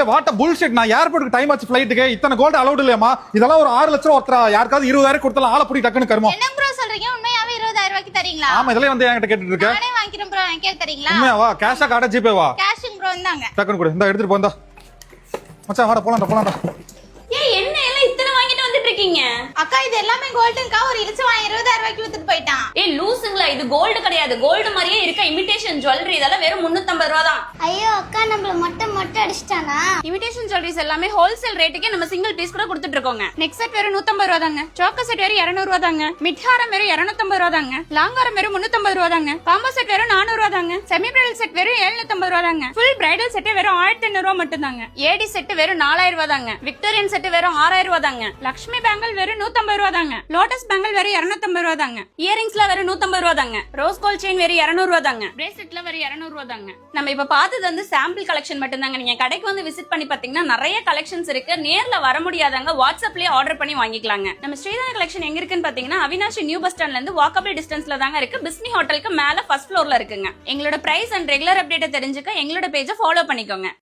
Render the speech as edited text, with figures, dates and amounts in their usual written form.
What bullshit. நான் ஏர்போர்ட்டுக்கு time ஆச்சு ஃளைட்டுக்கு. இத்தனை கோல்ட் அலௌட் இல்லையாமா? இதெல்லாம் ஒரு 6 லட்சம் ஒருத்தரா யாருக்காவது 20,000 கொடுத்தாலும் ஆள புடி டக்குன்னு கருமோ. என்ன ப்ரோ சொல்றீங்க? உண்மையாவே 20,000 ரூபாய்க்கு தரீங்களா? ஆமா, இதெல்லாம் வந்து என்கிட்ட கேட்டுட்டு இருக்க. நானே வாங்கிக்கிறேன் ப்ரோ. எனக்கு தரீங்களா? உண்மையாவா? கேஷா கார்டா ஜிபேவா? கேஷிங் ப்ரோ. இந்தாங்க டக்குன்னு கொடு. இந்த எடுத்துட்டு போந்தா மச்சான். வாடா போலாம்டா. ஏய் என்ன எல்லாம் இத்தனை வாங்கிட்டு வந்துட்டு இருக்கீங்க? அக்கா இது எல்லாமே கோல்டுங்கா. ஒரு இலிச்சு வாங்கி 20,000 ரூபாய்க்கு வித்துட்டு போயிட்டான். ஏய் லூசுங்களா, இது கோல்டு கிடையாது. கோல்டு மாதிரியே இருக்க இமிடேஷன் ஜுவல்லரி. இதெல்லாம் வெறும் 350 ரூபா தான். ஐயோ அக்கா நம்மள மொட்டை அடிச்சிட்டானா? இமிடேஷன் ஜுவல்லரிஸ் எல்லாமே ஹோல்சேல் ரேட்டுக்கே நம்ம சிங்கிள் பீஸ் கூட கொடுத்துட்டு இருக்கோங்க. நெக் செட் வெறும் 150 ரூபா தாங்க. சோக்கா செட் வெறும் 200 ரூபா தாங்க. மிட்ஹாரம் வெறும் 250 ரூபா தாங்க. லாங்காரம் வெறும் 350 ரூபா தாங்க. காம்போ செட் வெறும் 400 ரூபா தாங்க. செமி பிரைடல் செட் வெறும் 750 ரூபா தாங்க. ஃபுல் பிரைடல் செட் வெறும் 1500 ரூபா மட்டும் தாங்க. ஏடி செட் வெறும் 4000 ரூபா தாங்க. விக்டோரியன் செட் வெறும் 6000 ரூபா தாங்க. லட்சுமி பேங்கல் வெறும் 150 ரூபா தாங்க. லோட்டஸ் பேங்கல் வெறும் 250 ரூபா தாங்க. இயரிங்ஸ்ல வெறும் 150 ரூபா தாங்க. ரோஸ் கோல்ட் செயின் வெறும் 200 ரூபா தாங்க. பிரேஸ்லெட்ல வெறும் 200 ரூபா தாங்க. நம்ம இப்ப பார்த்தது வந்து சாம்பிள் கலெக்ஷன் மட்டும் தாங்க. நீங்க கடைக்கு வந்து விசிட் பண்ணி பாத்தீங்கன்னா நிறைய கலெக்ஷன்ஸ் இருக்கு. நேர்ல வர முடியாதவங்க வாட்ஸ்அப்லயே ஆர்டர் பண்ணி வாங்கிக்கலாங்க. நம்ம ஸ்ரீதர் கலெக்ஷன் எங்க இருக்குன்னு பாத்தீங்கன்னா அவினாஷி நியூ பஸ் ஸ்டாண்ட்ல இருந்து வாக்கபிள் டிஸ்டன்ஸ்ல தாங்க இருக்கு. பிஸ்மி ஹோட்டலுக்கு மேல ஃபர்ஸ்ட் ஃப்ளோர்ல இருக்குங்க. எங்களோட பிரைஸ் அண்ட் ரெகுலர் அப்டேட் தெரிஞ்சுக்க எங்களோட பேஜை ஃபாலோ பண்ணிக்கோங்க.